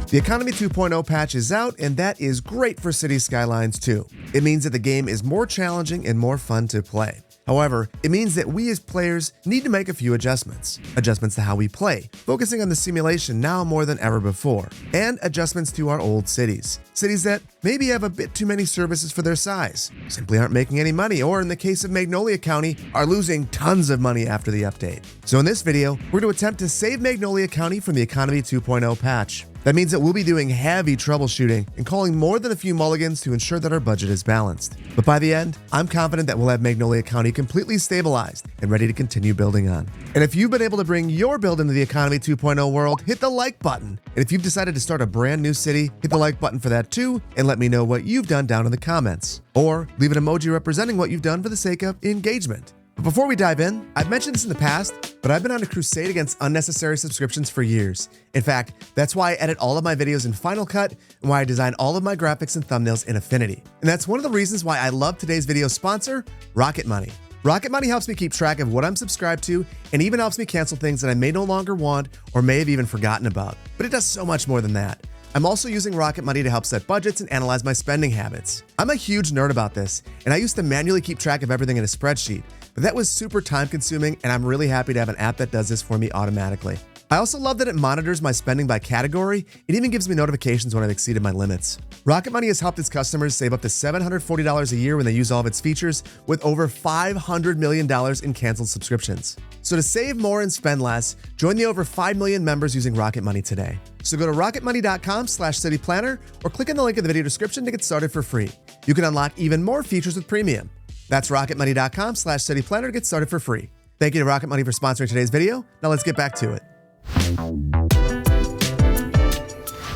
The Economy 2.0 patch is out, and that is great for City Skylines too. It means that the game is more challenging and more fun to play. However, it means that we as players need to make a few adjustments. Adjustments to how we play, focusing on the simulation now more than ever before, and adjustments to our old cities. Cities that maybe have a bit too many services for their size, simply aren't making any money, or in the case of Magnolia County, are losing tons of money after the update. So in this video, we're going to attempt to save Magnolia County from the Economy 2.0 patch. That means that we'll be doing heavy troubleshooting and calling more than a few mulligans to ensure that our budget is balanced. But by the end, I'm confident that we'll have Magnolia County completely stabilized and ready to continue building on. And if you've been able to bring your build into the Economy 2.0 world, hit the like button. And if you've decided to start a brand new city, hit the like button for that too, and let me know what you've done down in the comments. Or leave an emoji representing what you've done for the sake of engagement. But before we dive in, I've mentioned this in the past, but I've been on a crusade against unnecessary subscriptions for years. In fact, that's why I edit all of my videos in Final Cut and why I design all of my graphics and thumbnails in Affinity. And that's one of the reasons why I love today's video sponsor, Rocket Money. Rocket Money helps me keep track of what I'm subscribed to and even helps me cancel things that I may no longer want or may have even forgotten about. But it does so much more than that. I'm also using Rocket Money to help set budgets and analyze my spending habits. I'm a huge nerd about this, and I used to manually keep track of everything in a spreadsheet, but that was super time consuming, and I'm really happy to have an app that does this for me automatically. I also love that it monitors my spending by category. It even gives me notifications when I've exceeded my limits. Rocket Money has helped its customers save up to $740 a year when they use all of its features, with over $500 million in canceled subscriptions. So to save more and spend less, join the over 5 million members using Rocket Money today. So go to rocketmoney.com/cityplanner or click on the link in the video description to get started for free. You can unlock even more features with premium. That's rocketmoney.com/cityplanner to get started for free. Thank you to Rocket Money for sponsoring today's video. Now let's get back to it.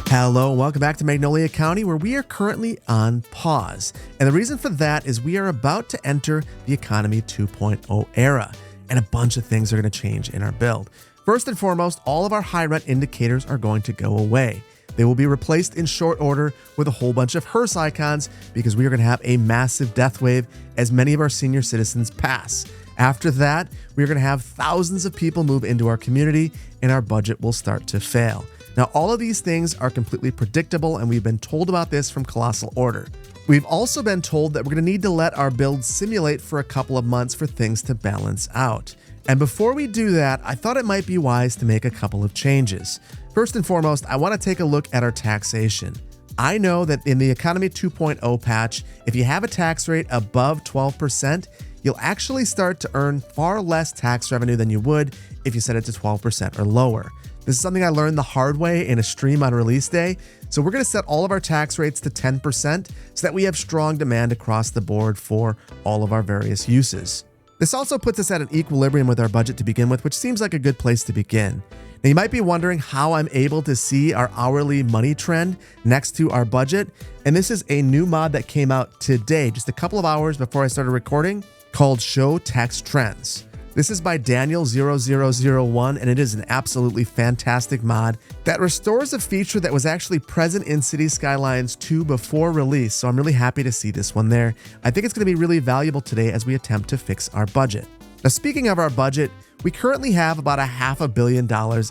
Hello, and welcome back to Magnolia County, where we are currently on pause. And the reason for that is we are about to enter the Economy 2.0 era, and a bunch of things are going to change in our build. First and foremost, all of our high rent indicators are going to go away. They will be replaced in short order with a whole bunch of hearse icons because we are going to have a massive death wave as many of our senior citizens pass. After that, we're going to have thousands of people move into our community and our budget will start to fail. Now, all of these things are completely predictable, and we've been told about this from Colossal Order. We've also been told that we're going to need to let our build simulate for a couple of months for things to balance out. And before we do that, I thought it might be wise to make a couple of changes. First and foremost, I want to take a look at our taxation. I know that in the Economy 2.0 patch, if you have a tax rate above 12%, you'll actually start to earn far less tax revenue than you would if you set it to 12% or lower. This is something I learned the hard way in a stream on release day. So we're going to set all of our tax rates to 10% so that we have strong demand across the board for all of our various uses. This also puts us at an equilibrium with our budget to begin with, which seems like a good place to begin. Now, you might be wondering how I'm able to see our hourly money trend next to our budget. And this is a new mod that came out today, just a couple of hours before I started recording, called Show Tax Trends. This is by Daniel0001, and it is an absolutely fantastic mod that restores a feature that was actually present in City Skylines 2 before release, so I'm really happy to see this one there. I think it's going to be really valuable today as we attempt to fix our budget. Now, speaking of our budget, we currently have about $500 million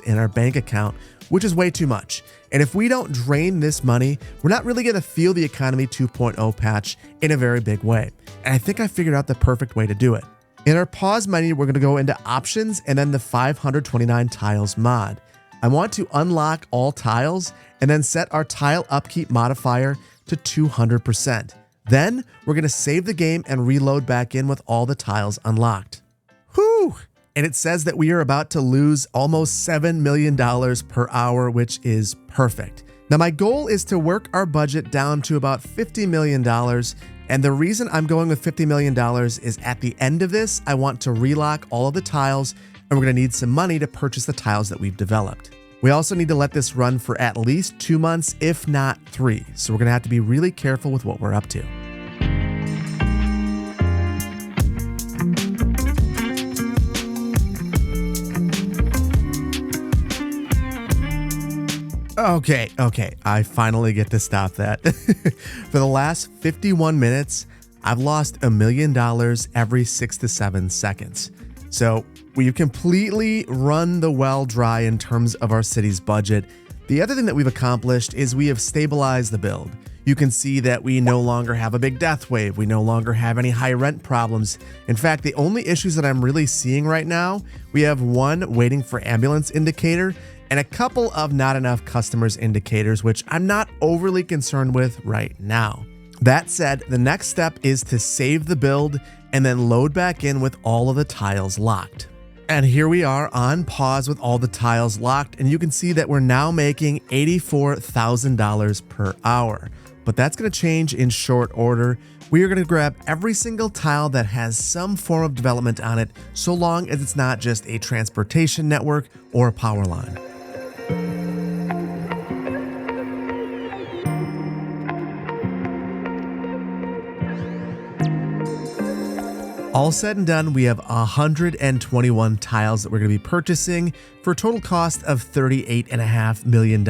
in our bank account, which is way too much. And if we don't drain this money, we're not really going to feel the Economy 2.0 patch in a very big way. And I think I figured out the perfect way to do it. In our pause menu, we're going to go into options and then the 529 tiles mod. I want to unlock all tiles and then set our tile upkeep modifier to 200%. Then we're going to save the game and reload back in with all the tiles unlocked. Whew! And it says that we are about to lose almost $7 million per hour, which is perfect. Now, my goal is to work our budget down to about $50 million. And the reason I'm going with $50 million is at the end of this, I want to relock all of the tiles, and we're going to need some money to purchase the tiles that we've developed. We also need to let this run for at least 2 months, if not 3. So we're going to have to be really careful with what we're up to. Okay, I finally get to stop that. For the last 51 minutes, I've lost $1 million every 6 to 7 seconds. So we've completely run the well dry in terms of our city's budget. The other thing that we've accomplished is we have stabilized the build. You can see that we no longer have a big death wave. We no longer have any high rent problems. In fact, the only issues that I'm really seeing right now, we have one waiting for ambulance indicator and a couple of not enough customers indicators, which I'm not overly concerned with right now. That said, the next step is to save the build and then load back in with all of the tiles locked. And here we are on pause with all the tiles locked, and you can see that we're now making $84,000 per hour. But that's going to change in short order. We are going to grab every single tile that has some form of development on it, so long as it's not just a transportation network or a power line. All said and done, we have 121 tiles that we're going to be purchasing for a total cost of $38.5 million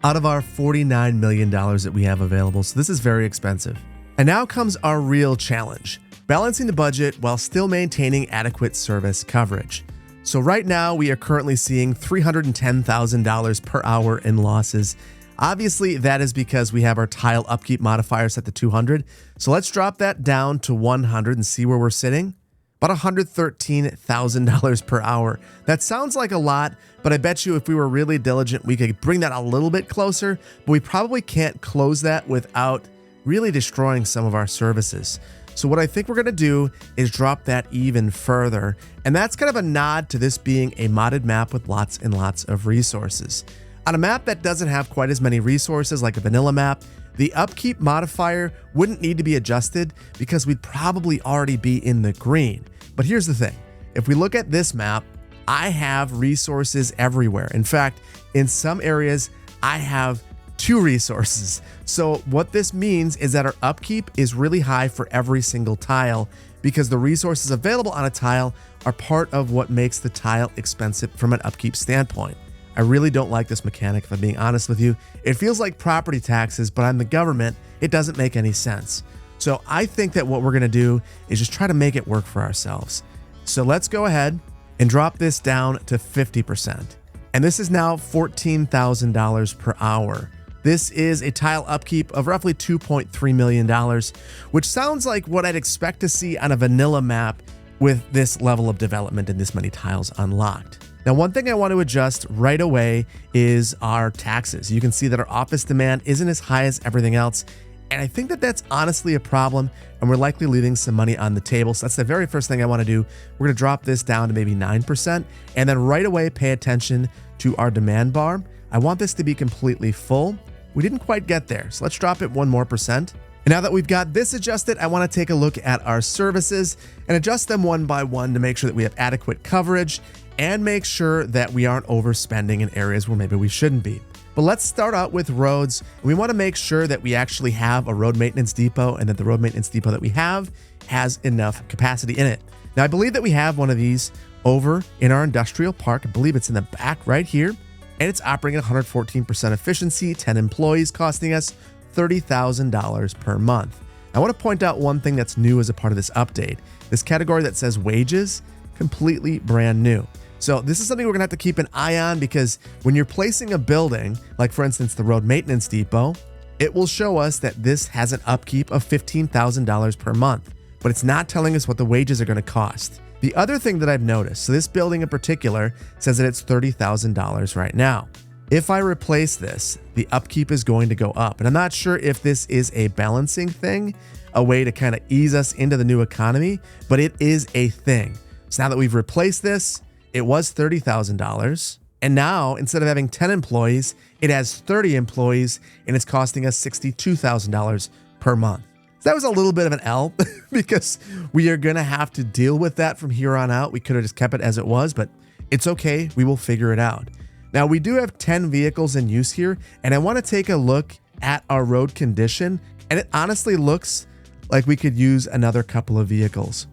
out of our $49 million that we have available. So this is very expensive. And now comes our real challenge, balancing the budget while still maintaining adequate service coverage. So right now we are currently seeing $310,000 per hour in losses. Obviously, that is because we have our tile upkeep modifier set to 200. So let's drop that down to 100 and see where we're sitting. About $113,000 per hour. That sounds like a lot, but I bet you if we were really diligent, we could bring that a little bit closer, but we probably can't close that without really destroying some of our services. So what I think we're going to do is drop that even further. And that's kind of a nod to this being a modded map with lots and lots of resources. On a map that doesn't have quite as many resources like a vanilla map, the upkeep modifier wouldn't need to be adjusted because we'd probably already be in the green. But here's the thing. If we look at this map, I have resources everywhere. In fact, in some areas, I have 2 resources. So what this means is that our upkeep is really high for every single tile because the resources available on a tile are part of what makes the tile expensive from an upkeep standpoint. I really don't like this mechanic, if I'm being honest with you. It feels like property taxes, but I'm the government. It doesn't make any sense. So I think that what we're going to do is just try to make it work for ourselves. So let's go ahead and drop this down to 50%. And this is now $14,000 per hour. This is a tile upkeep of roughly $2.3 million, which sounds like what I'd expect to see on a vanilla map with this level of development and this many tiles unlocked. Now, one thing I want to adjust right away is our taxes. You can see that our office demand isn't as high as everything else. And I think that that's honestly a problem, and we're likely leaving some money on the table. So that's the very first thing I want to do. We're going to drop this down to maybe 9%, and then right away pay attention to our demand bar. I want this to be completely full. We didn't quite get there, so let's drop it 1% more. And now that we've got this adjusted, I want to take a look at our services and adjust them one by one to make sure that we have adequate coverage and make sure that we aren't overspending in areas where maybe we shouldn't be. But let's start out with roads. We want to make sure that we actually have a road maintenance depot and that the road maintenance depot that we have has enough capacity in it. Now, I believe that we have one of these over in our industrial park. I believe it's in the back right here, and it's operating at 114% efficiency, 10 employees, costing us $30,000 per month. I want to point out one thing that's new as a part of this update. This category that says wages, completely brand new. So this is something we're gonna have to keep an eye on because when you're placing a building, like for instance, the road maintenance depot, it will show us that this has an upkeep of $15,000 per month, but it's not telling us what the wages are gonna cost. The other thing that I've noticed, so this building in particular says that it's $30,000 right now. If I replace this, the upkeep is going to go up. And I'm not sure if this is a balancing thing, a way to kind of ease us into the new economy, but it is a thing. So now that we've replaced this, it was $30,000. And now instead of having 10 employees, it has 30 employees and it's costing us $62,000 per month. So that was a little bit of an L because we are going to have to deal with that from here on out. We could have just kept it as it was, but it's okay. We will figure it out. Now we do have 10 vehicles in use here, and I want to take a look at our road condition, and it honestly looks like we could use another couple of vehicles.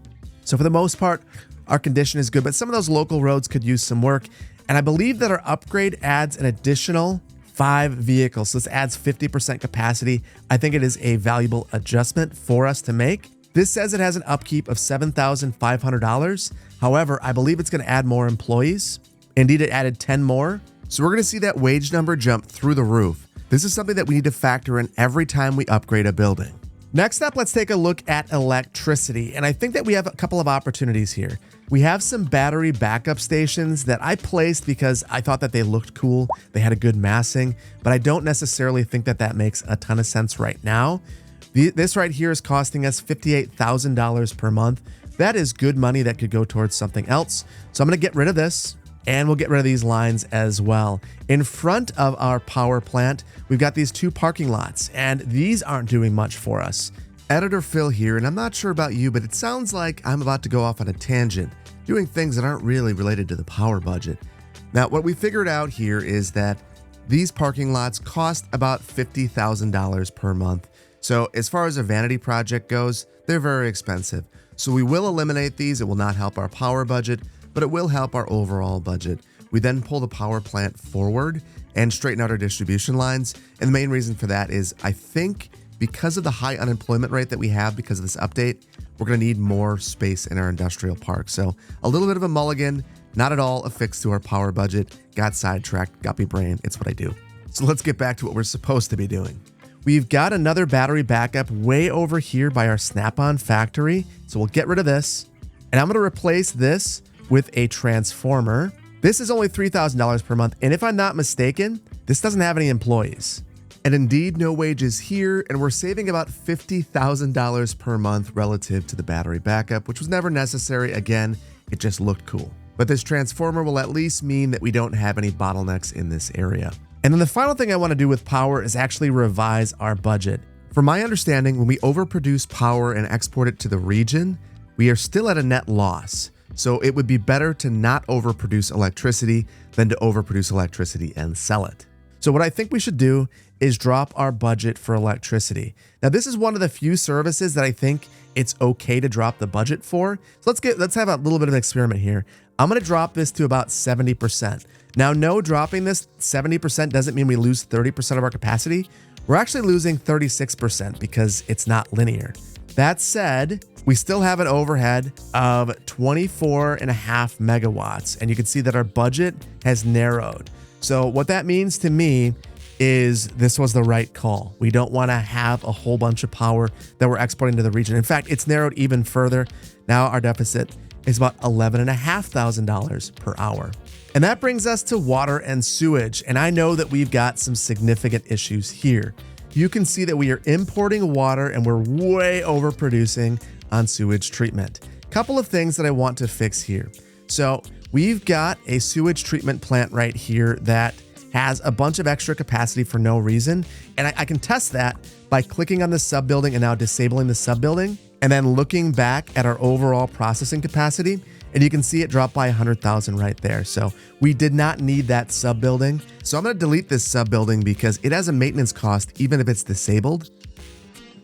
So for the most part, our condition is good, but some of those local roads could use some work. And I believe that our upgrade adds an additional 5 vehicles. So this adds 50% capacity. I think it is a valuable adjustment for us to make. This says it has an upkeep of $7,500. However, I believe it's going to add more employees. Indeed, it added 10 more. So we're going to see that wage number jump through the roof. This is something that we need to factor in every time we upgrade a building. Next up, let's take a look at electricity. And I think that we have a couple of opportunities here. We have some battery backup stations that I placed because I thought that they looked cool. They had a good massing, but I don't necessarily think that that makes a ton of sense right now. This right here is costing us $58,000 per month. That is good money that could go towards something else. So I'm going to get rid of this. And we'll get rid of these lines as well. In front of our power plant, we've got these 2 parking lots, and these aren't doing much for us. Editor Phil here, and I'm not sure about you, but it sounds like I'm about to go off on a tangent, doing things that aren't really related to the power budget. Now, what we figured out here is that these parking lots cost about $50,000 per month. So as far as a vanity project goes, they're very expensive. So we will eliminate these. It will not help our power budget, but it will help our overall budget. We then pull the power plant forward and straighten out our distribution lines. And the main reason for that is I think because of the high unemployment rate that we have because of this update, we're going to need more space in our industrial park. So a little bit of a mulligan, not at all a fix to our power budget. Got sidetracked, got me brain. It's what I do. So let's get back to what we're supposed to be doing. We've got another battery backup way over here by our Snap-on factory. So we'll get rid of this. And I'm going to replace this with a transformer. This is only $3,000 per month. And if I'm not mistaken, this doesn't have any employees. And indeed, no wages here. And we're saving about $50,000 per month relative to the battery backup, which was never necessary. Again, it just looked cool. But this transformer will at least mean that we don't have any bottlenecks in this area. And then the final thing I want to do with power is actually revise our budget. From my understanding, when we overproduce power and export it to the region, we are still at a net loss. So it would be better to not overproduce electricity than to overproduce electricity and sell it. So what I think we should do is drop our budget for electricity. Now, this is one of the few services that I think it's okay to drop the budget for. So let's have a little bit of an experiment here. I'm going to drop this to about 70%. Now, no, dropping this 70% doesn't mean we lose 30% of our capacity. We're actually losing 36% because it's not linear. That said, we still have an overhead of 24.5 megawatts, and you can see that our budget has narrowed. So what that means to me is this was the right call. We don't want to have a whole bunch of power that we're exporting to the region. In fact, it's narrowed even further. Now our deficit is about $11,500 per hour. And that brings us to water and sewage. And I know that we've got some significant issues here. You can see that we are importing water and we're way overproducing on sewage treatment. Couple of things that I want to fix here. So we've got a sewage treatment plant right here that has a bunch of extra capacity for no reason. And I can test that by clicking on the sub-building and now disabling the sub-building and then looking back at our overall processing capacity. And you can see it dropped by 100,000 right there. So we did not need that sub-building. So I'm going to delete this sub-building because it has a maintenance cost even if it's disabled.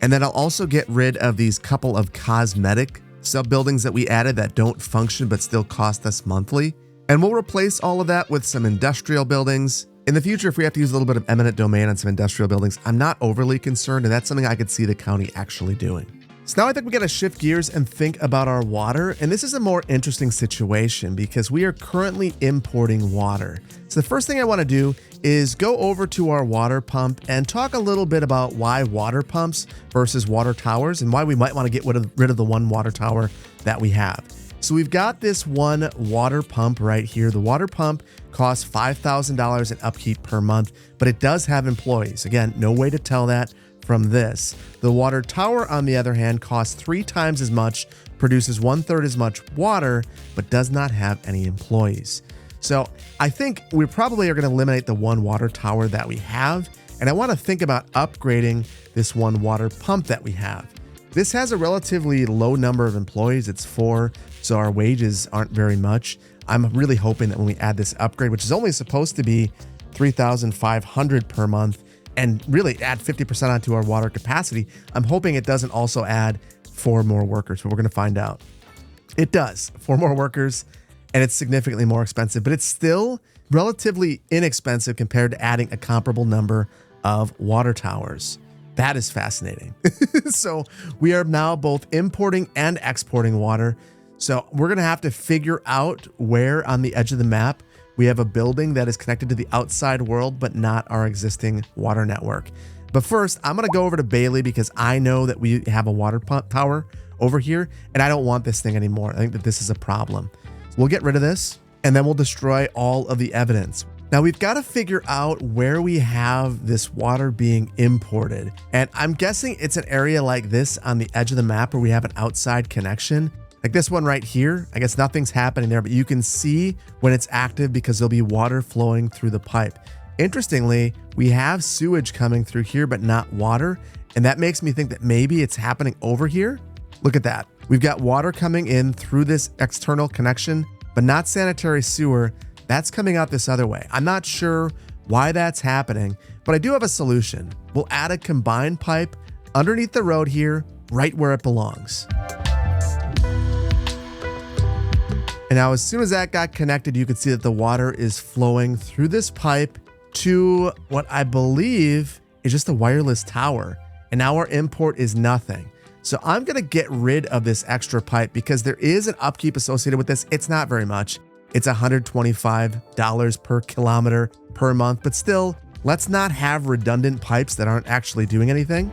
And then I'll also get rid of these couple of cosmetic sub-buildings that we added that don't function but still cost us monthly. And we'll replace all of that with some industrial buildings. In the future, if we have to use a little bit of eminent domain on some industrial buildings, I'm not overly concerned, and that's something I could see the county actually doing. So now I think we got to shift gears and think about our water. And this is a more interesting situation because we are currently importing water. So the first thing I want to do is go over to our water pump and talk a little bit about why water pumps versus water towers and why we might want to get rid of the one water tower that we have. So we've got this one water pump right here. The water pump costs $5,000 in upkeep per month, but it does have employees. Again, no way to tell that from this. The water tower, on the other hand, costs 3 times as much, produces 1/3 as much water, but does not have any employees. So I think we probably are going to eliminate the one water tower that we have. And I want to think about upgrading this one water pump that we have. This has a relatively low number of employees. It's 4, so our wages aren't very much. I'm really hoping that when we add this upgrade, which is only supposed to be $3,500 per month, and really add 50% onto our water capacity, I'm hoping it doesn't also add 4 more workers, but we're going to find out. It does, 4 more workers, and it's significantly more expensive, but it's still relatively inexpensive compared to adding a comparable number of water towers. That is fascinating. So we are now both importing and exporting water. So we're going to have to figure out where on the edge of the map We have a building that is connected to the outside world, but not our existing water network. But first, I'm going to go over to Bailey because I know that we have a water pump tower over here, and I don't want this thing anymore. I think that this is a problem. So we'll get rid of this, and then we'll destroy all of the evidence. Now we've got to figure out where we have this water being imported. And I'm guessing it's an area like this on the edge of the map where we have an outside connection. Like this one right here. I guess nothing's happening there, but you can see when it's active because there'll be water flowing through the pipe. Interestingly, we have sewage coming through here, but not water. And that makes me think that maybe it's happening over here. Look at that. We've got water coming in through this external connection, but not sanitary sewer. That's coming out this other way. I'm not sure why that's happening, but I do have a solution. We'll add a combined pipe underneath the road here, right where it belongs. And now as soon as that got connected, you can see that the water is flowing through this pipe to what I believe is just a wireless tower. And now our import is nothing. So I'm going to get rid of this extra pipe because there is an upkeep associated with this. It's not very much. It's $125 per kilometer per month, but still, let's not have redundant pipes that aren't actually doing anything.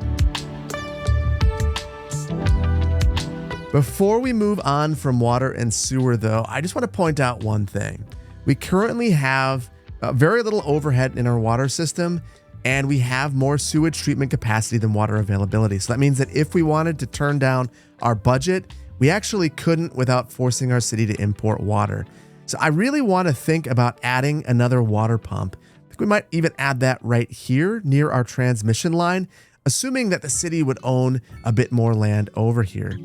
Before we move on from water and sewer though, I just want to point out one thing. We currently have very little overhead in our water system, and we have more sewage treatment capacity than water availability. So that means that if we wanted to turn down our budget, we actually couldn't without forcing our city to import water. So I really want to think about adding another water pump. I think we might even add that right here near our transmission line, assuming that the city would own a bit more land over here.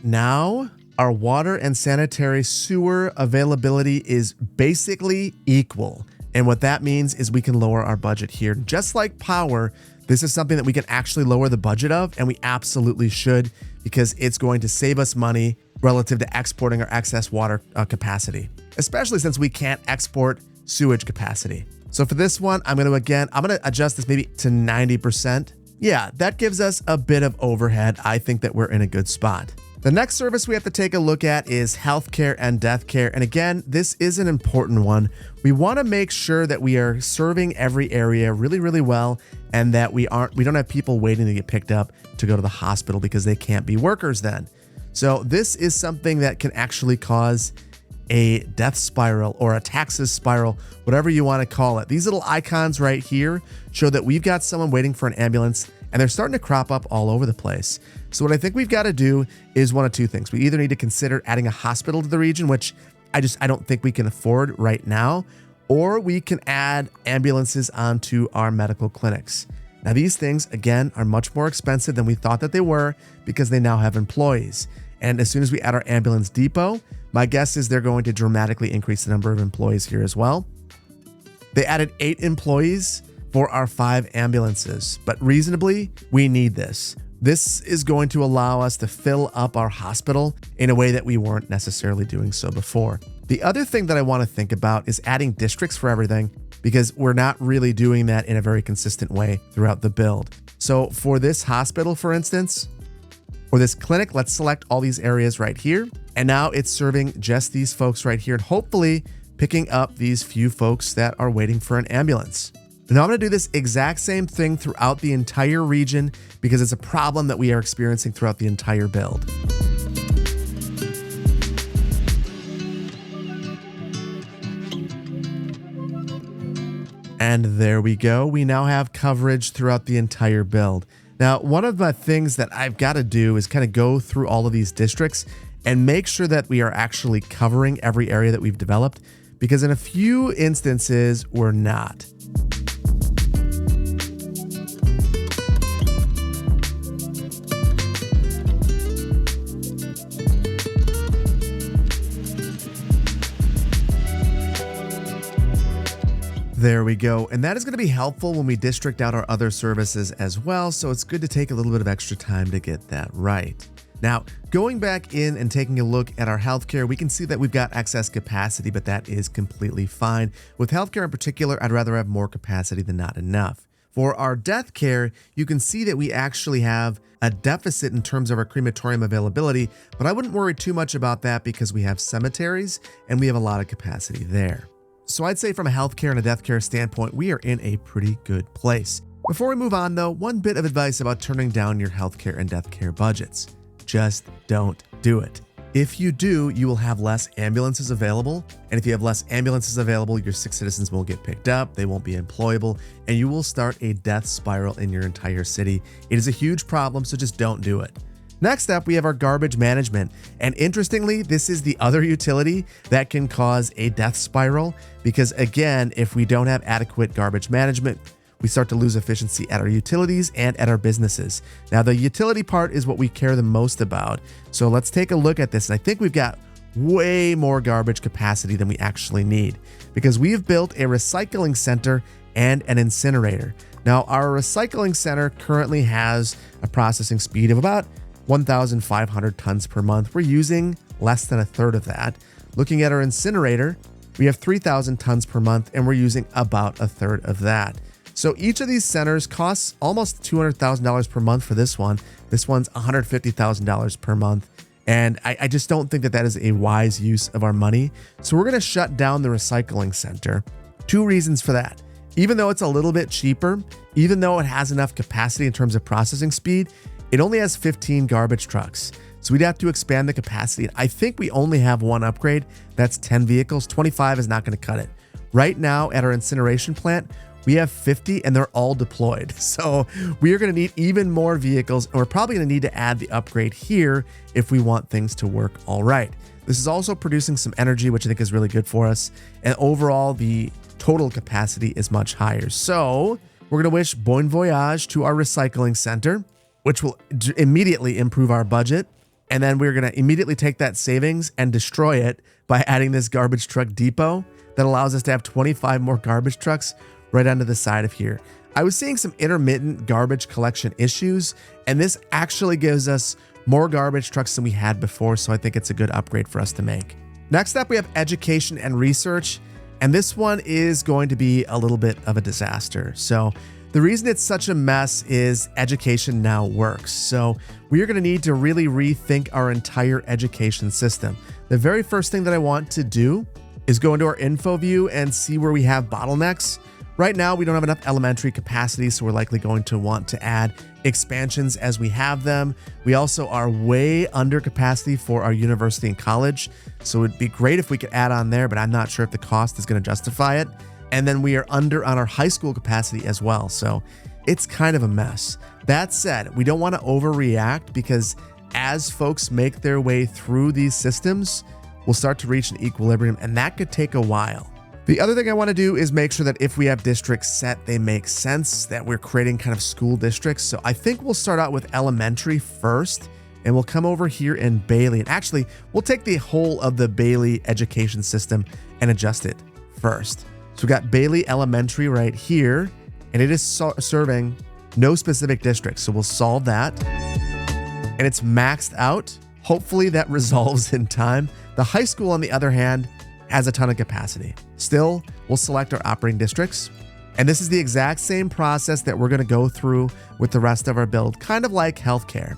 Now, our water and sanitary sewer availability is basically equal. And what that means is we can lower our budget here. Just like power, this is something that we can actually lower the budget of, and we absolutely should, because it's going to save us money relative to exporting our excess water capacity, especially since we can't export sewage capacity. So for this one, I'm going to adjust this maybe to 90%. Yeah, that gives us a bit of overhead. I think that we're in a good spot. The next service we have to take a look at is healthcare and death care. And again, this is an important one. We want to make sure that we are serving every area really, really well, and that we don't have people waiting to get picked up to go to the hospital because they can't be workers then. So this is something that can actually cause a death spiral or a taxes spiral, whatever you want to call it. These little icons right here show that we've got someone waiting for an ambulance, and they're starting to crop up all over the place. So what I think we've got to do is one of two things. We either need to consider adding a hospital to the region, which I don't think we can afford right now, or we can add ambulances onto our medical clinics. Now these things, again, are much more expensive than we thought that they were because they now have employees. And as soon as we add our ambulance depot, my guess is they're going to dramatically increase the number of employees here as well. They added 8 employees for our 5 ambulances, but reasonably, we need this. This is going to allow us to fill up our hospital in a way that we weren't necessarily doing so before. The other thing that I want to think about is adding districts for everything, because we're not really doing that in a very consistent way throughout the build. So for this hospital, for instance, or this clinic, let's select all these areas right here. And now it's serving just these folks right here, and hopefully picking up these few folks that are waiting for an ambulance. Now I'm going to do this exact same thing throughout the entire region because it's a problem that we are experiencing throughout the entire build. And there we go. We now have coverage throughout the entire build. Now, one of the things that I've got to do is kind of go through all of these districts and make sure that we are actually covering every area that we've developed, because in a few instances, we're not. There we go. And that is going to be helpful when we district out our other services as well. So it's good to take a little bit of extra time to get that right. Now, going back in and taking a look at our healthcare, we can see that we've got excess capacity, but that is completely fine. With healthcare in particular, I'd rather have more capacity than not enough. For our death care, you can see that we actually have a deficit in terms of our crematorium availability, but I wouldn't worry too much about that because we have cemeteries and we have a lot of capacity there. So I'd say from a healthcare and a death care standpoint, we are in a pretty good place. Before we move on though, one bit of advice about turning down your healthcare and death care budgets. Just don't do it. If you do, you will have less ambulances available. And if you have less ambulances available, your sick citizens won't get picked up, they won't be employable, and you will start a death spiral in your entire city. It is a huge problem, so just don't do it. Next up, we have our garbage management. And interestingly, this is the other utility that can cause a death spiral because again, if we don't have adequate garbage management, we start to lose efficiency at our utilities and at our businesses. Now, the utility part is what we care the most about. So let's take a look at this. And I think we've got way more garbage capacity than we actually need because we've built a recycling center and an incinerator. Now, our recycling center currently has a processing speed of about 1,500 tons per month. We're using less than a third of that. Looking at our incinerator, we have 3,000 tons per month and we're using about a third of that. So each of these centers costs almost $200,000 per month for this one. This one's $150,000 per month. And I just don't think that that is a wise use of our money. So we're going to shut down the recycling center. Two reasons for that. Even though it's a little bit cheaper, even though it has enough capacity in terms of processing speed, it only has 15 garbage trucks. So we'd have to expand the capacity. I think we only have one upgrade. That's 10 vehicles. 25 is not going to cut it. Right now at our incineration plant, we have 50 and they're all deployed. So we are going to need even more vehicles and we're probably going to need to add the upgrade here if we want things to work all right. This is also producing some energy, which I think is really good for us. And overall, the total capacity is much higher. So we're going to wish bon voyage to our recycling center, which will immediately improve our budget. And then we're going to immediately take that savings and destroy it by adding this garbage truck depot that allows us to have 25 more garbage trucks right onto the side of here. I was seeing some intermittent garbage collection issues, and this actually gives us more garbage trucks than we had before, so I think it's a good upgrade for us to make. Next up, we have education and research, and this one is going to be a little bit of a disaster. So the reason it's such a mess is education now works. So we are going to need to really rethink our entire education system. The very first thing that I want to do is go into our info view and see where we have bottlenecks. Right now, we don't have enough elementary capacity, so we're likely going to want to add expansions as we have them. We also are way under capacity for our university and college, so it'd be great if we could add on there, but I'm not sure if the cost is going to justify it. And then we are under on our high school capacity as well, so it's kind of a mess. That said, we don't want to overreact because as folks make their way through these systems, we'll start to reach an equilibrium, and that could take a while. The other thing I want to do is make sure that if we have districts set, they make sense, that we're creating kind of school districts. So I think we'll start out with elementary first, and we'll come over here in Bailey. And actually, we'll take the whole of the Bailey education system and adjust it first. So we got Bailey Elementary right here, and it is serving no specific districts. So we'll solve that. And it's maxed out. Hopefully that resolves in time. The high school, on the other hand, has a ton of capacity. Still, we'll select our operating districts. And this is the exact same process that we're going to go through with the rest of our build, kind of like healthcare.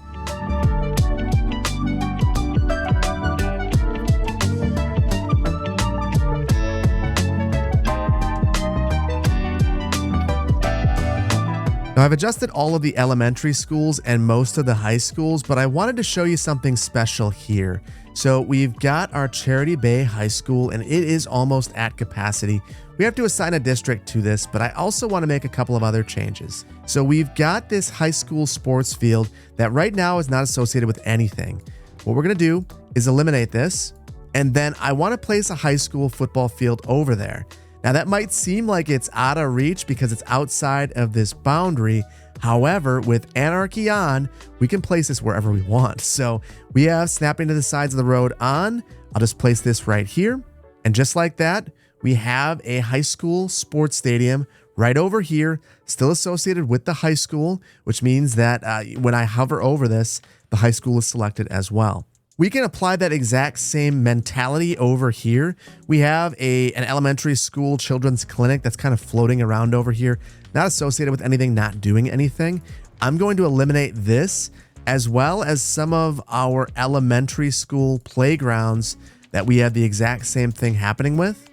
Now, I've adjusted all of the elementary schools and most of the high schools, but I wanted to show you something special here. So we've got our Charity Bay High School, and it is almost at capacity. We have to assign a district to this, but I also want to make a couple of other changes. So we've got this high school sports field that right now is not associated with anything. What we're going to do is eliminate this, and then I want to place a high school football field over there. Now that might seem like it's out of reach because it's outside of this boundary. However, with Anarchy on, we can place this wherever we want. So we have snapping to the sides of the road on. I'll just place this right here. And just like that, we have a high school sports stadium right over here, still associated with the high school, which means that when I hover over this, the high school is selected as well. We can apply that exact same mentality over here. We have an elementary school children's clinic that's kind of floating around over here, not associated with anything, not doing anything. I'm going to eliminate this, as well as some of our elementary school playgrounds that we have the exact same thing happening with.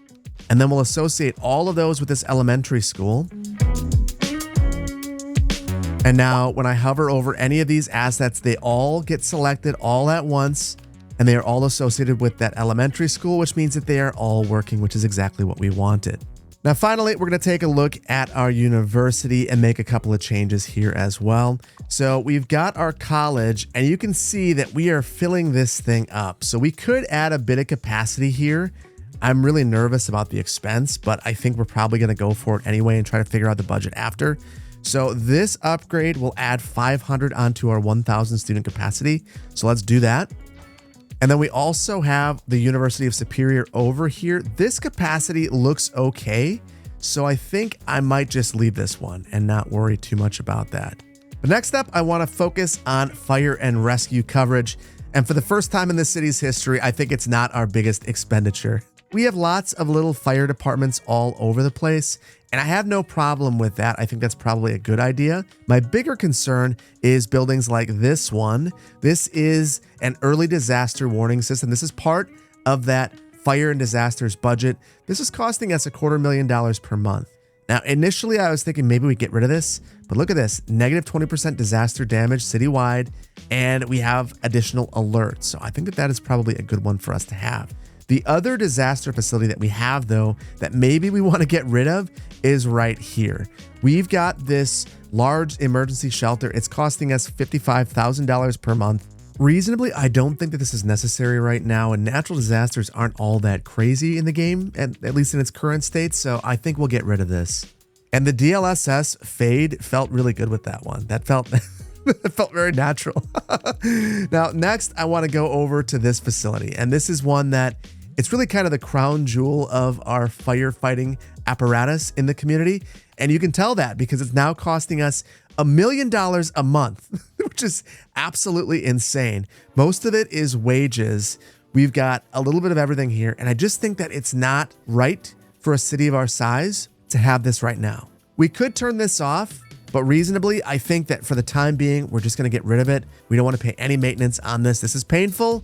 And then we'll associate all of those with this elementary school. And now when I hover over any of these assets, they all get selected all at once, and they are all associated with that elementary school, which means that they are all working, which is exactly what we wanted. Now, finally, we're going to take a look at our university and make a couple of changes here as well. So we've got our college, and you can see that we are filling this thing up. So we could add a bit of capacity here. I'm really nervous about the expense, but I think we're probably going to go for it anyway and try to figure out the budget after. So this upgrade will add 500 onto our 1,000 student capacity. So let's do that. And then we also have the University of Superior over here. This capacity looks okay. So I think I might just leave this one and not worry too much about that. But next up, I want to focus on fire and rescue coverage. And for the first time in the city's history, I think it's not our biggest expenditure. We have lots of little fire departments all over the place, and I have no problem with that. I think that's probably a good idea. My bigger concern is buildings like this one. This is an early disaster warning system. This is part of that fire and disasters budget. This is costing us $250,000 per month. Now, initially, I was thinking maybe we get rid of this, but look at this, negative 20% disaster damage citywide, and we have additional alerts. So I think that is probably a good one for us to have. The other disaster facility that we have, though, that maybe we want to get rid of is right here. We've got this large emergency shelter. It's costing us $55,000 per month. Reasonably, I don't think that this is necessary right now, and natural disasters aren't all that crazy in the game, at least in its current state, so I think we'll get rid of this. And the DLSS fade felt really good with that one. That felt... It felt very natural. Now, next, I want to go over to this facility. And this is one that it's really kind of the crown jewel of our firefighting apparatus in the community. And you can tell that because it's now costing us $1 million a month, which is absolutely insane. Most of it is wages. We've got a little bit of everything here. And I just think that it's not right for a city of our size to have this right now. We could turn this off. But reasonably, I think that for the time being, we're just going to get rid of it. We don't want to pay any maintenance on this. This is painful,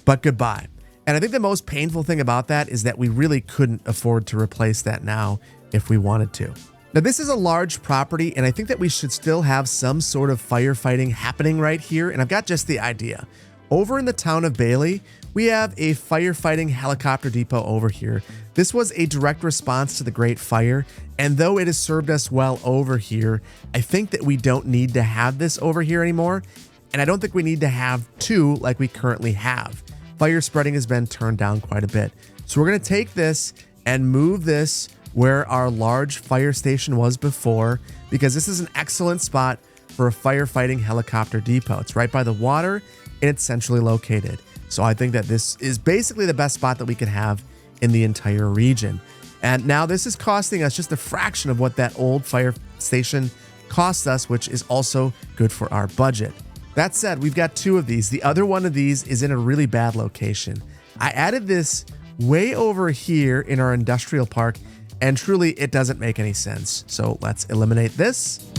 but goodbye. And I think the most painful thing about that is that we really couldn't afford to replace that now if we wanted to. Now, this is a large property, and I think that we should still have some sort of firefighting happening right here. And I've got just the idea. Over in the town of Bailey, we have a firefighting helicopter depot over here. This was a direct response to the Great Fire, and though it has served us well over here, I think that we don't need to have this over here anymore, and I don't think we need to have two like we currently have. Fire spreading has been turned down quite a bit. So we're going to take this and move this where our large fire station was before, because this is an excellent spot for a firefighting helicopter depot. It's right by the water, and it's centrally located. So I think that this is basically the best spot that we could have in the entire region. And now this is costing us just a fraction of what that old fire station cost us, which is also good for our budget. That said, we've got two of these. The other one of these is in a really bad location. I added this way over here in our industrial park, and truly it doesn't make any sense. So let's eliminate this.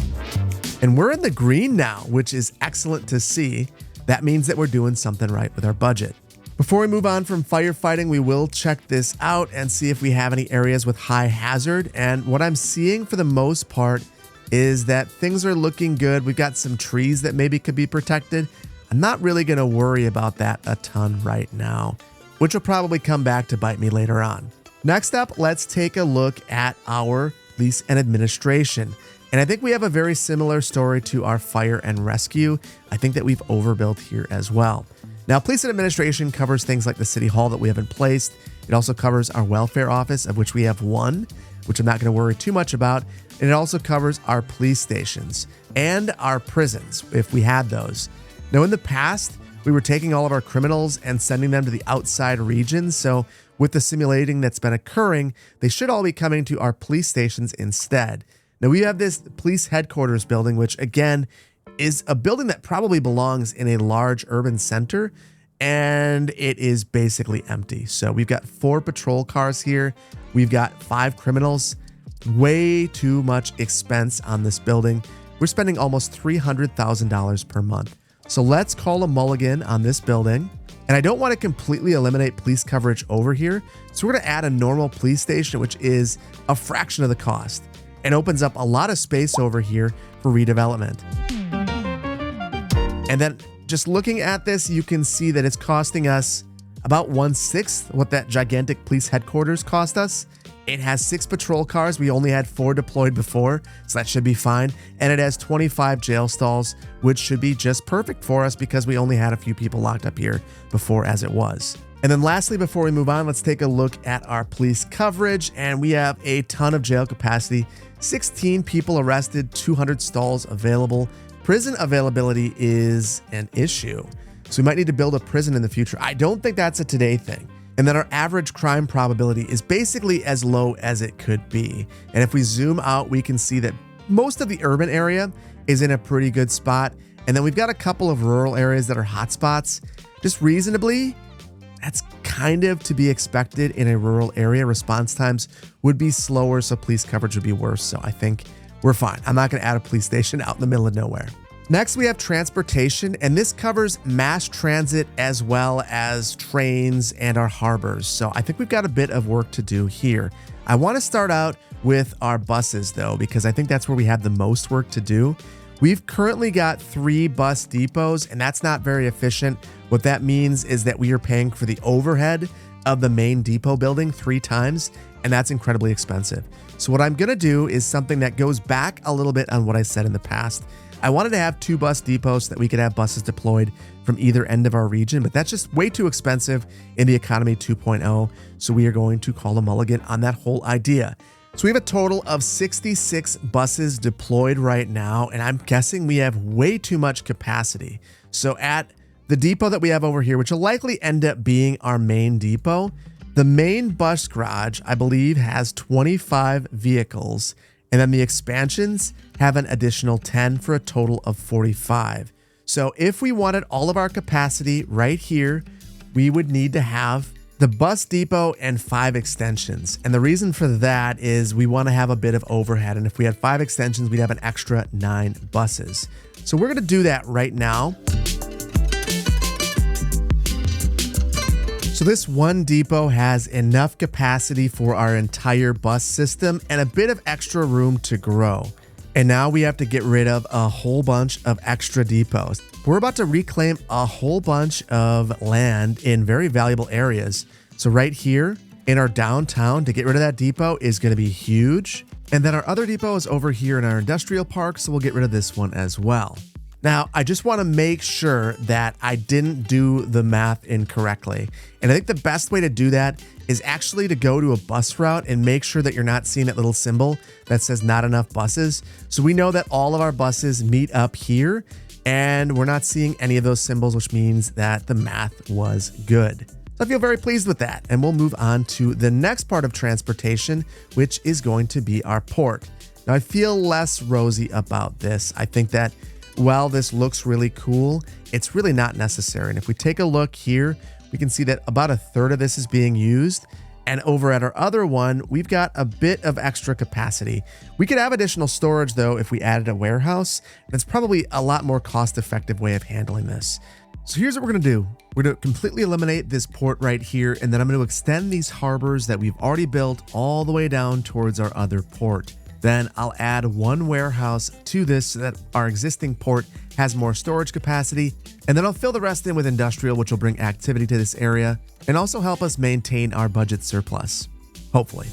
And we're in the green now, which is excellent to see. That means that we're doing something right with our budget. Before we move on from firefighting, we will check this out and see if we have any areas with high hazard. And what I'm seeing for the most part is that things are looking good. We've got some trees that maybe could be protected. I'm not really going to worry about that a ton right now, which will probably come back to bite me later on. Next up, let's take a look at our police and administration. And I think we have a very similar story to our fire and rescue. I think that we've overbuilt here as well. Now, police and administration covers things like the city hall that we haven't placed. It also covers our welfare office, of which we have one, which I'm not going to worry too much about. And it also covers our police stations and our prisons, if we had those. Now, in the past, we were taking all of our criminals and sending them to the outside regions. So with the simulating that's been occurring, they should all be coming to our police stations instead. Now, we have this police headquarters building, which again is a building that probably belongs in a large urban center. and it is basically empty. So we've got 4 patrol cars here. We've got 5 criminals. Way too much expense on this building. We're spending almost $300,000 per month. So let's call a mulligan on this building. And I don't want to completely eliminate police coverage over here. So we're going to add a normal police station, which is a fraction of the cost and opens up a lot of space over here for redevelopment. And then just looking at this, you can see that it's costing us about 1/6 what that gigantic police headquarters cost us. It has 6 patrol cars. We only had 4 deployed before, so that should be fine. And it has 25 jail stalls, which should be just perfect for us because we only had a few people locked up here before as it was. And then lastly, before we move on, let's take a look at our police coverage. And we have a ton of jail capacity, 16 people arrested, 200 stalls available. Prison availability is an issue, so we might need to build a prison in the future. I don't think that's a today thing. And then our average crime probability is basically as low as it could be. And if we zoom out, we can see that most of the urban area is in a pretty good spot. And then we've got a couple of rural areas that are hotspots. Just reasonably, that's kind of to be expected in a rural area. Response times would be slower, so police coverage would be worse. So I think we're fine. I'm not going to add a police station out in the middle of nowhere. Next, we have transportation, and this covers mass transit as well as trains and our harbors. So I think we've got a bit of work to do here. I want to start out with our buses though, because I think that's where we have the most work to do. We've currently got 3 bus depots, and that's not very efficient. What that means is that we are paying for the overhead of the main depot building 3 times, and that's incredibly expensive. So what I'm going to do is something that goes back a little bit on what I said in the past. I wanted to have 2 bus depots so that we could have buses deployed from either end of our region, but that's just way too expensive in the economy 2.0. So we are going to call a mulligan on that whole idea. So we have a total of 66 buses deployed right now, and I'm guessing we have way too much capacity. So at the depot that we have over here, which will likely end up being our main depot, the main bus garage, I believe, has 25 vehicles. And then the expansions have an additional 10 for a total of 45. So if we wanted all of our capacity right here, we would need to have the bus depot and 5 extensions. And the reason for that is we want to have a bit of overhead. And if we had 5 extensions, we'd have an extra 9 buses. So we're going to do that right now. So this one depot has enough capacity for our entire bus system and a bit of extra room to grow. And now we have to get rid of a whole bunch of extra depots. We're about to reclaim a whole bunch of land in very valuable areas. So right here in our downtown, to get rid of that depot is going to be huge. And then our other depot is over here in our industrial park, so we'll get rid of this one as well. Now, I just want to make sure that I didn't do the math incorrectly. And I think the best way to do that is actually to go to a bus route and make sure that you're not seeing that little symbol that says not enough buses. So we know that all of our buses meet up here, and we're not seeing any of those symbols, which means that the math was good. So I feel very pleased with that. And we'll move on to the next part of transportation, which is going to be our port. Now, I feel less rosy about this. I think that while this looks really cool, it's really not necessary. And if we take a look here, we can see that about a third of this is being used. And over at our other one, we've got a bit of extra capacity. We could have additional storage though if we added a warehouse. That's probably a lot more cost-effective way of handling this. So here's what we're gonna do. We're gonna completely eliminate this port right here, and then I'm gonna extend these harbors that we've already built all the way down towards our other port. Then I'll add 1 warehouse to this so that our existing port has more storage capacity. And then I'll fill the rest in with industrial, which will bring activity to this area and also help us maintain our budget surplus, hopefully.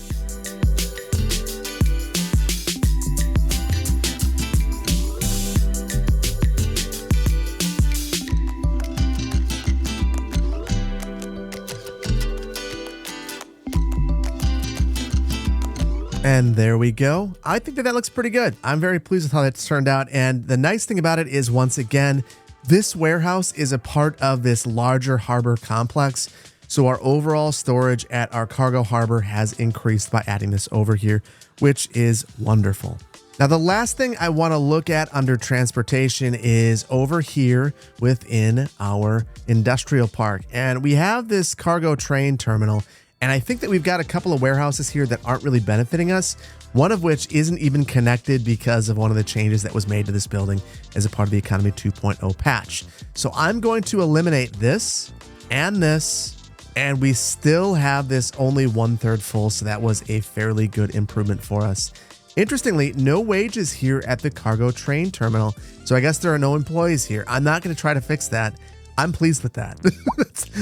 And there we go. I think that looks pretty good. I'm very pleased with how that's turned out. And the nice thing about it is, once again, this warehouse is a part of this larger harbor complex. So our overall storage at our cargo harbor has increased by adding this over here, which is wonderful. Now, the last thing I want to look at under transportation is over here within our industrial park. And we have this cargo train terminal. And I think that we've got a couple of warehouses here that aren't really benefiting us. One of which isn't even connected because of one of the changes that was made to this building as a part of the Economy 2.0 patch. So I'm going to eliminate this and this. And we still have this only 1/3 full. So that was a fairly good improvement for us. Interestingly, no wages here at the cargo train terminal. So I guess there are no employees here. I'm not going to try to fix that. I'm pleased with that.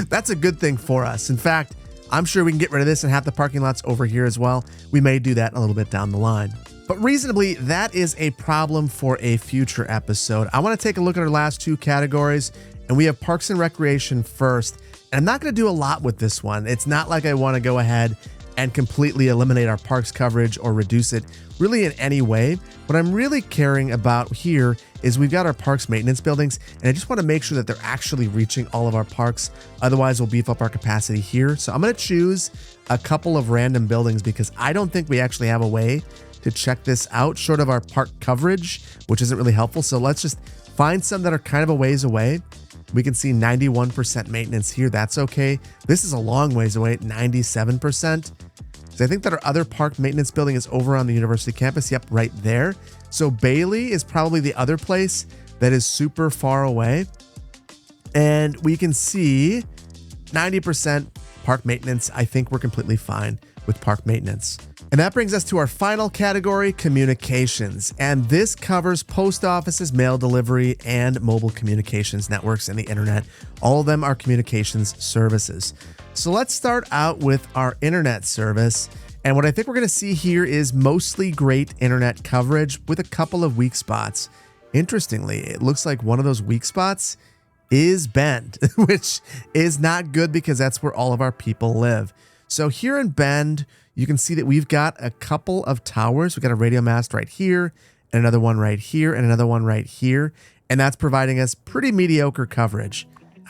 That's a good thing for us. In fact, I'm sure we can get rid of this and have the parking lots over here as well. We may do that a little bit down the line. But reasonably, that is a problem for a future episode. I want to take a look at our last two categories, and we have Parks and Recreation first. And I'm not going to do a lot with this one. It's not like I want to go ahead and completely eliminate our parks coverage or reduce it really in any way. What I'm really caring about here is we've got our parks maintenance buildings, and I just want to make sure that they're actually reaching all of our parks. Otherwise, we'll beef up our capacity here. So I'm going to choose a couple of random buildings because I don't think we actually have a way to check this out short of our park coverage, which isn't really helpful. So let's just find some that are kind of a ways away. We can see 91% maintenance here. That's okay. This is a long ways away, 97%. So I think that our other park maintenance building is over on the university campus. Yep, right there. So Bailey is probably the other place that is super far away. And we can see 90% park maintenance. I think we're completely fine with park maintenance. And that brings us to our final category, communications. And this covers post offices, mail delivery, and mobile communications networks and the internet. All of them are communications services. So let's start out with our internet service. And what I think we're going to see here is mostly great internet coverage with a couple of weak spots. Interestingly, it looks like one of those weak spots is Bend, which is not good because that's where all of our people live. So here in Bend, you can see that we've got a couple of towers. We've got a radio mast right here, and another one right here, and another one right here. And that's providing us pretty mediocre coverage.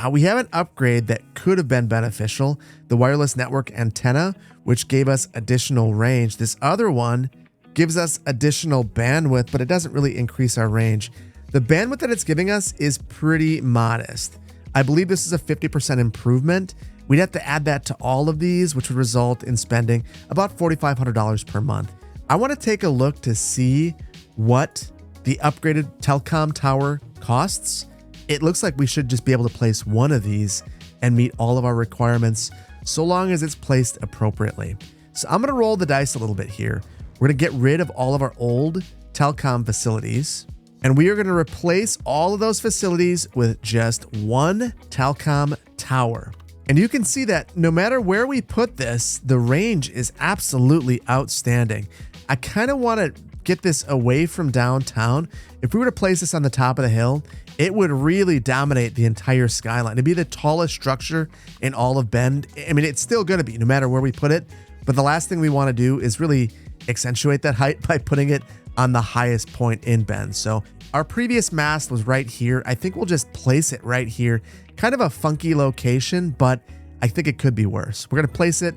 We have an upgrade that could have been beneficial. The wireless network antenna, which gave us additional range. This other one gives us additional bandwidth, but it doesn't really increase our range. The bandwidth that it's giving us is pretty modest. I believe this is a 50% improvement. We'd have to add that to all of these, which would result in spending about $4,500 per month. I want to take a look to see what the upgraded telecom tower costs. It looks like we should just be able to place one of these and meet all of our requirements so long as it's placed appropriately. So I'm going to roll the dice a little bit here. We're going to get rid of all of our old telecom facilities, and we are going to replace all of those facilities with just one telecom tower. And you can see that no matter where we put this, the range is absolutely outstanding. I kind of want to get this away from downtown. If we were to place this on the top of the hill, it would really dominate the entire skyline. It'd be the tallest structure in all of Bend. I mean, it's still going to be no matter where we put it. But the last thing we want to do is really accentuate that height by putting it on the highest point in Bend. So our previous mast was right here. I think we'll just place it right here. Kind of a funky location, but I think it could be worse. We're going to place it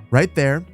right there,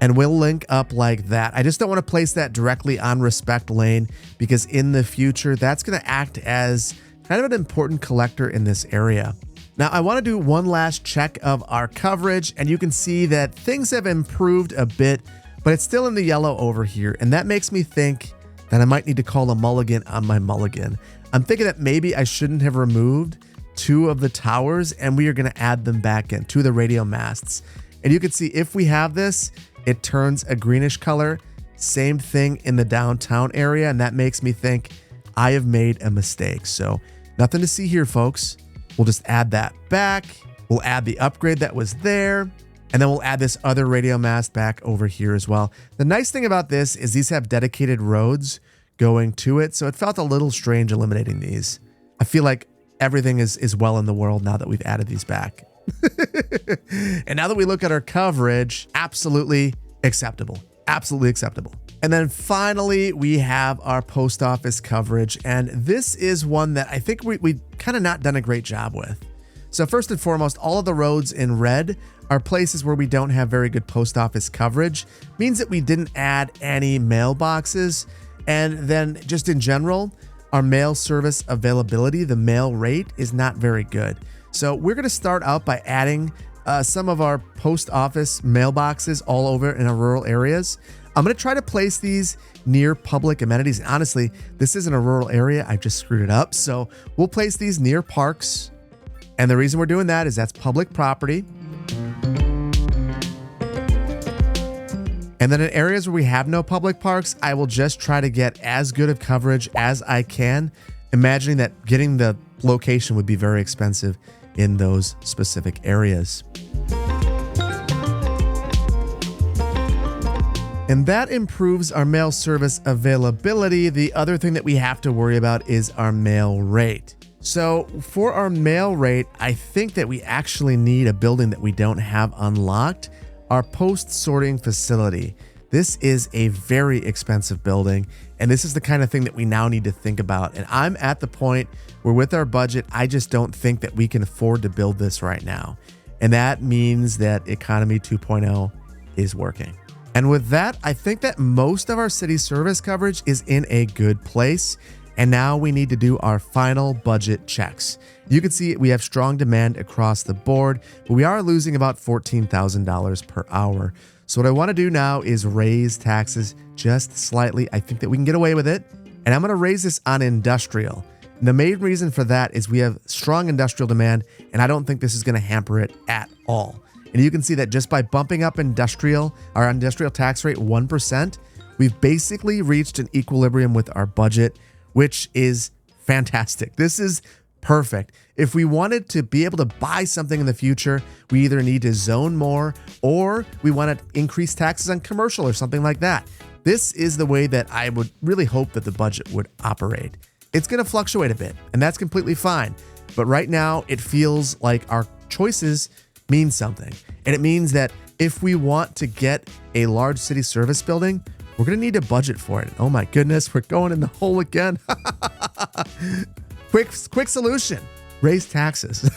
and we'll link up like that. I just don't want to place that directly on Respect Lane because in the future, that's going to act as kind of an important collector in this area. Now, I want to do one last check of our coverage, and you can see that things have improved a bit, but it's still in the yellow over here. And that makes me think that I might need to call a mulligan on my mulligan. I'm thinking that maybe I shouldn't have removed two of the towers, and we are going to add them back in, two of the radio masts. And you can see if we have this, it turns a greenish color. Same thing in the downtown area, and that makes me think I have made a mistake. So nothing to see here, folks. We'll just add that back. We'll add the upgrade that was there, and then we'll add this other radio mast back over here as well. The nice thing about this is these have dedicated roads going to it, so it felt a little strange eliminating these. I feel like everything is well in the world now that we've added these back. And now that we look at our coverage, absolutely acceptable. Absolutely acceptable. And then finally, we have our post office coverage. And this is one that I think we kind of not done a great job with. So first and foremost, all of the roads in red are places where we don't have very good post office coverage. Means that we didn't add any mailboxes. And then just in general, our mail service availability, the mail rate, is not very good. So we're going to start out by adding some of our post office mailboxes all over in our rural areas. I'm going to try to place these near public amenities. And honestly, this isn't a rural area. I just screwed it up. So we'll place these near parks. And the reason we're doing that is that's public property. And then in areas where we have no public parks, I will just try to get as good of coverage as I can, imagining that getting the location would be very expensive in those specific areas. And that improves our mail service availability. The other thing that we have to worry about is our mail rate. So for our mail rate, I think that we actually need a building that we don't have unlocked, our post sorting facility. This is a very expensive building, and this is the kind of thing that we now need to think about. And I'm at the point where with our budget, I just don't think that we can afford to build this right now. And that means that Economy 2.0 is working. And with that, I think that most of our city service coverage is in a good place. And now we need to do our final budget checks. You can see we have strong demand across the board, but we are losing about $14,000 per hour. So what I want to do now is raise taxes just slightly. I think that we can get away with it. And I'm going to raise this on industrial. And the main reason for that is we have strong industrial demand, and I don't think this is going to hamper it at all. And you can see that just by bumping up our industrial tax rate 1%, we've basically reached an equilibrium with our budget, which is fantastic. This is perfect. If we wanted to be able to buy something in the future, we either need to zone more or we want to increase taxes on commercial or something like that. This is the way that I would really hope that the budget would operate. It's going to fluctuate a bit, and that's completely fine. But right now, it feels like our choices mean something. And it means that if we want to get a large city service building, we're going to need to budget for it. Oh my goodness, we're going in the hole again. Quick solution, raise taxes.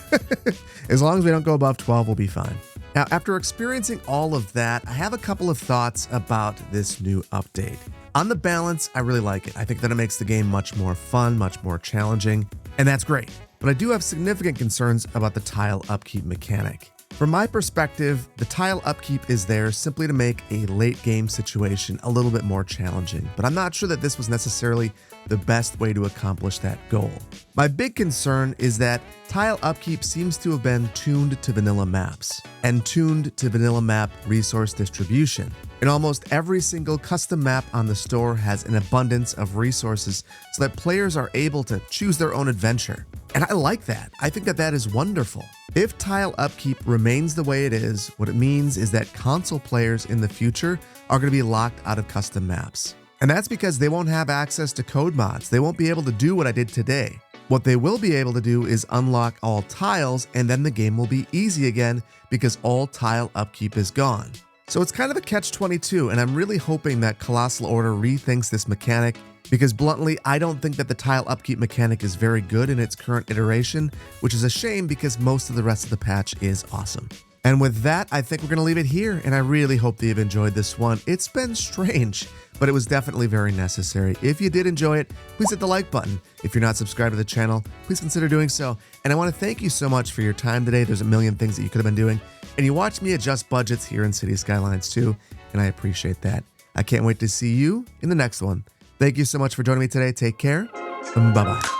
As long as we don't go above 12, we'll be fine. Now, after experiencing all of that, I have a couple of thoughts about this new update. On the balance, I really like it. I think that it makes the game much more fun, much more challenging, and that's great. But I do have significant concerns about the tile upkeep mechanic. From my perspective, the tile upkeep is there simply to make a late game situation a little bit more challenging, but I'm not sure that this was necessarily the best way to accomplish that goal. My big concern is that tile upkeep seems to have been tuned to vanilla maps and tuned to vanilla map resource distribution. And almost every single custom map on the store has an abundance of resources so that players are able to choose their own adventure. And I like that. I think that that is wonderful. If tile upkeep remains the way it is, what it means is that console players in the future are going to be locked out of custom maps. And that's because they won't have access to code mods. They won't be able to do what I did today. What they will be able to do is unlock all tiles, and then the game will be easy again because all tile upkeep is gone. So it's kind of a catch-22, and I'm really hoping that Colossal Order rethinks this mechanic because bluntly, I don't think that the tile upkeep mechanic is very good in its current iteration, which is a shame because most of the rest of the patch is awesome. And with that, I think we're going to leave it here, and I really hope that you've enjoyed this one. It's been strange, but it was definitely very necessary. If you did enjoy it, please hit the like button. If you're not subscribed to the channel, please consider doing so. And I want to thank you so much for your time today. There's a million things that you could have been doing, and you watched me adjust budgets here in City Skylines too, and I appreciate that. I can't wait to see you in the next one. Thank you so much for joining me today. Take care, and bye-bye.